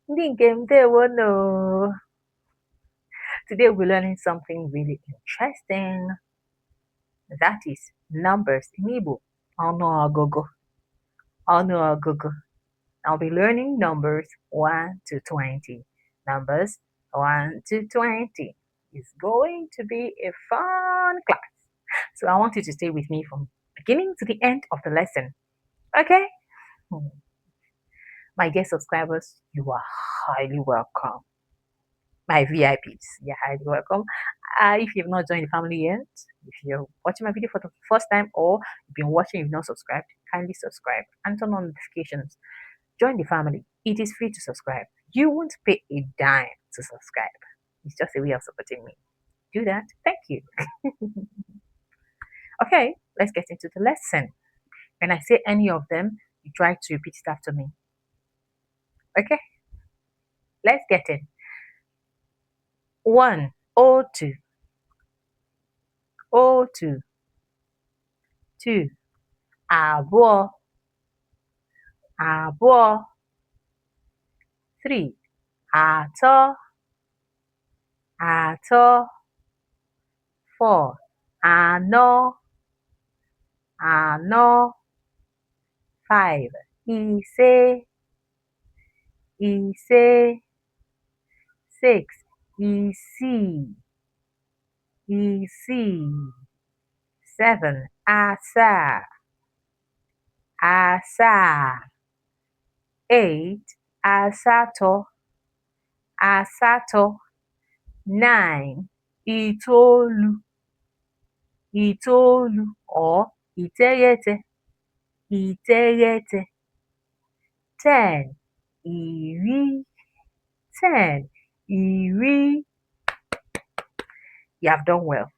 Ndị nke m ndewono. Today we're learning something really interesting. That is numbers in Igbo. Ọnụọgụgụ. Ọnụọgụgụ. I'll be learning numbers 1 to 20. Numbers 1 to 20. It's going to be a fun class. So I want you to stay with me from beginning to the end of the lesson. Okay? My dear subscribers, you are highly welcome. My VIPs, you're highly welcome. If you've not joined the family yet, if you're watching my video for the first time or you've been watching, you've not subscribed, kindly subscribe and turn on notifications. Join the family. It is free to subscribe. You won't pay a dime to subscribe. It's just a way of supporting me. Do that. Thank you. Okay, let's get into the lesson. When I say any of them, you try to repeat it after me. Okay, let's get in. 1, 02, 02, 2, abụọ, abụọ, 3, atọ, atọ, 4, anọ, anọ, 5, ise, ise, 6, isii, isii, 7, asaa, asaa, 8, asatọ, asatọ, 9, itoolu, itoolu, or iteghete, iteghete, 10, iri, 10, iri. You have done well.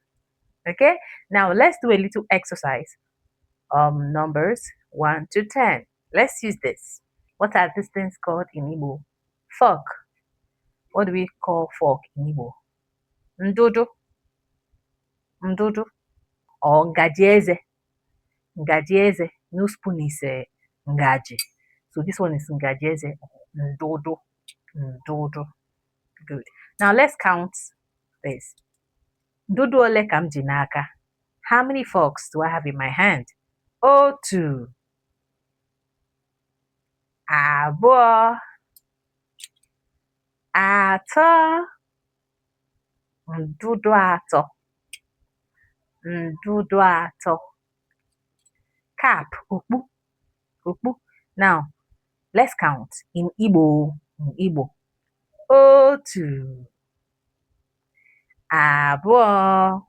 Okay, now let's do a little exercise. Numbers 1 to 10. Let's use this. What are these things called in Igbo? Fork. What do we call fork in Igbo? Ndodo. Ndodo. Or ngaji eze. No spoon is ngaji. So this one is ngaji eze. Ndodo. Ndodo. Good. Now let's count this. Ndodo ole ka m ji n'aka? How many forks do I have in my hand? Otu. Abụọ. Atọ. Ndodo atọ. Ndodo atọ. Cap, okpu, okpu. Now, let's count in Igbo. In Igbo. Otu. Abụọ.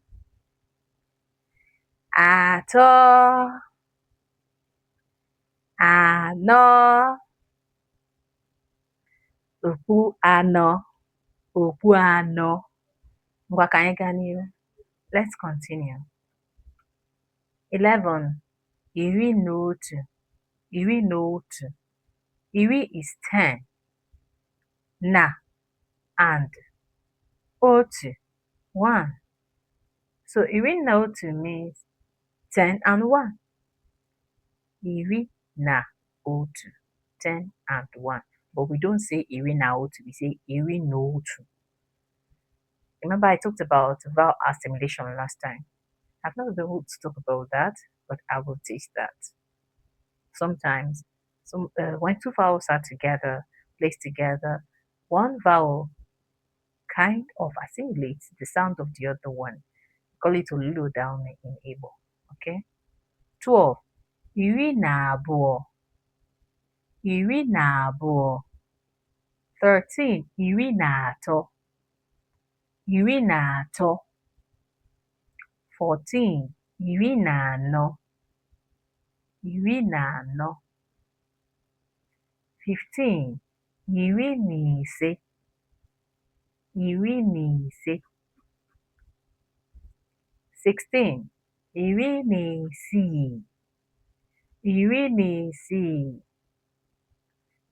Atọ. Anọ. Okpu anọ. Okpu anọ. Ngwa ka anyị gaa n'ihu. Let's continue. 11. Iri na otu. Iri na otu. Iri is 10. Na and otu, 1. So iri na otu means 10 and 1. Iri na otu, 10 and 1. But we don't say iri na otu, we say iri na otu. Remember I talked about vowel assimilation last time. I've not been able to talk about that, but I will teach that. Sometimes, when two vowels are together, placed together, one vowel kind of assimilates the sound of the other one. We call it olilo down in Igbo. Okay? 12. Iri na abụọ. Iri na abụọ. 13. Iri na atọ. Iri na atọ. 14. Iri na anọ. Iri na anọ. 15. Iri na ise. Iri na ise. 16. Iri na isii. Iri na isii.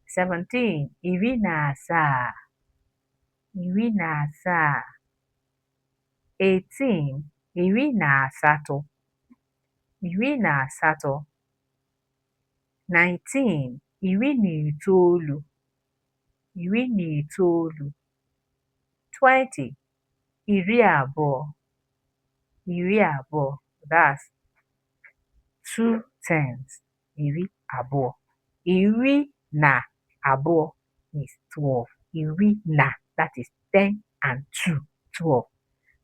17. Iri na asaa. Iri na asaa. 18. Iri na asatọ. Iri na asatọ. 19. Iri na itoolu. iri na itoolu, 20, iri abụọ, iri abụọ. That's two tens, iri abụọ. Iri na abụọ is 12. Iri na, that is 10 and 2, 12.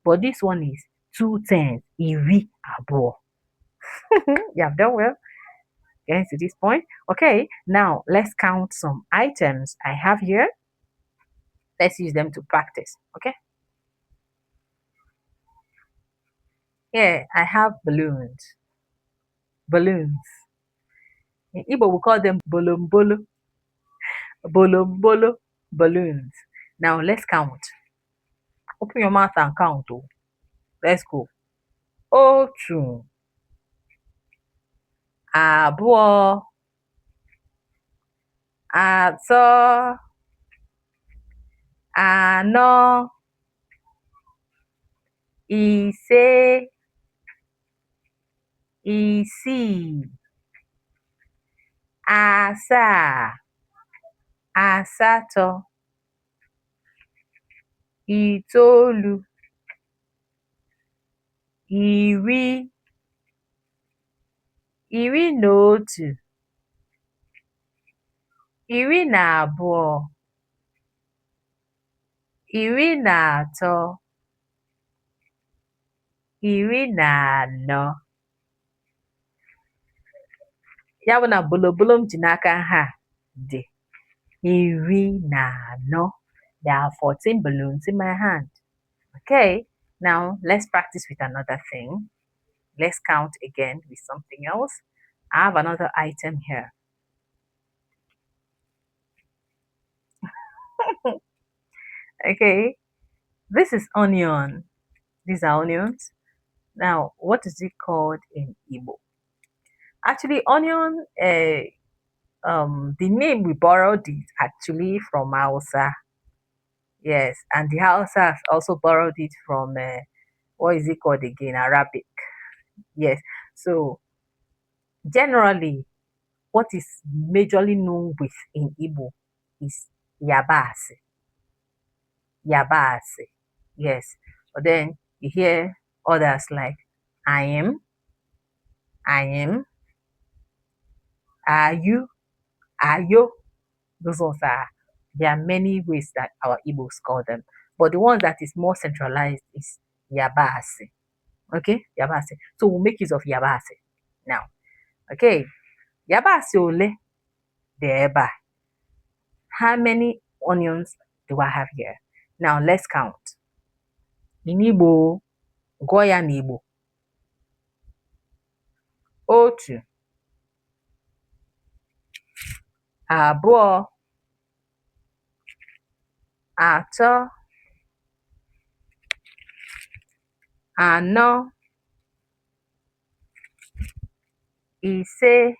But this one is two tens, iri abụọ. You have done well getting to this point. Okay, now let's count some items I have here. Let's use them to practice. Okay. Here I have balloons. Balloons. In Igbo, we call them bolombolo. Bolombolo balloons. Now let's count. Open your mouth and count. Oh. Let's go. Otu, abụọ, atọ, anọ, ise, isii, asaa, asatọ, itoolu, iri, iri na otu, iri na abụọ, iri na atọ, iri na anọ. Ya bụ na bolobolo m ji n'aka ha dị iri na anọ. There are 14 balloons in my hand. Okay, now let's practice with another thing. Let's count again with something else. I have another item here. Okay, this is onion. These are onions. Now, what is it called in Igbo? Actually, onion, the name we borrowed is actually from Hausa. Yes, and the Hausa has also borrowed it from, what is it called again? Arabic. Yes, so generally, what is majorly known with in Igbo is yabase. Yabase. Yes, but then you hear others like I am, are you, ayo. Those ones are, there are many ways that our Igbos call them. But the one that is more centralized is yabase. Okay, yabase. So we'll make use of yabase now. Okay, yabase ole deba. How many onions do I have here? Now let's count. In Igbo, goya n'Igbo. Otu, abụọ, atọ, anọ, ise,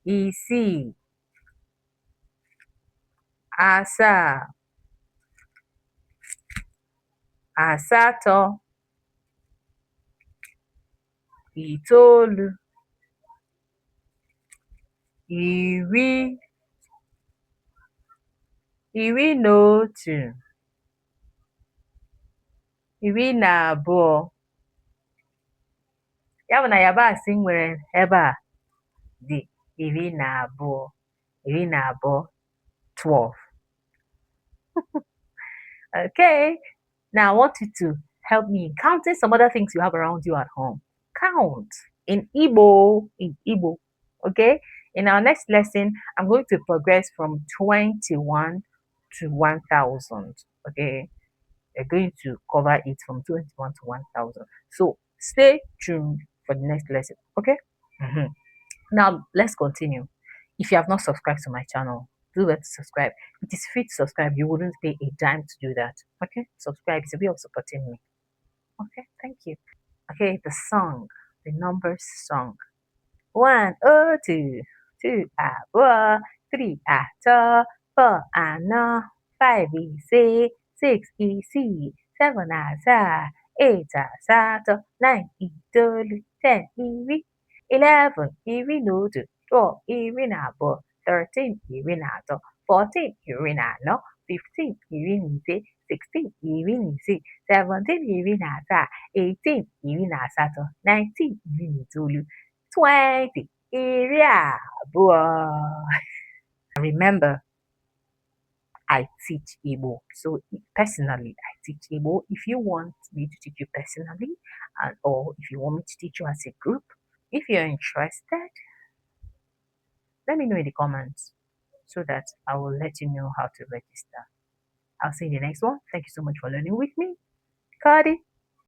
isii, asaa, asatọ, itoolu, iri, iri na otu, iri na abụọ. Ya bụ na yabasị nwere ebe a dị iri na abụọ, iri na abụọ, 12. Okay, now I want you to help me in counting some other things you have around you at home. Count in Igbo, okay? In our next lesson, I'm going to progress from 21 to 1000, okay? We're going to cover it from 21 to 1000. So stay tuned for the next lesson, okay? Now, let's continue. If you have not subscribed to my channel, do well to subscribe. It is free to subscribe. You wouldn't pay a dime to do that. Okay? Subscribe is a way of supporting me. Okay? Thank you. Okay, the song, the numbers song. 1, 2, 2, 3, 4, 5, 6, 7, 8, 9, 10, 11, 12, 13, 13 iri na atọ, 14 iri na anọ, 15 iri na ise, 16 iri na isii, 17 iri na asaa, 18 iri na asatọ, 19 iri na itoolu, 20 iri abụọ. Remember, I teach Igbo. So personally, I teach Igbo. If you want me to teach you personally, or if you want me to teach you as a group, if you're interested, let me know in the comments so that I will let you know how to register. I'll see you in the next one. Thank you so much for learning with me. Cardi.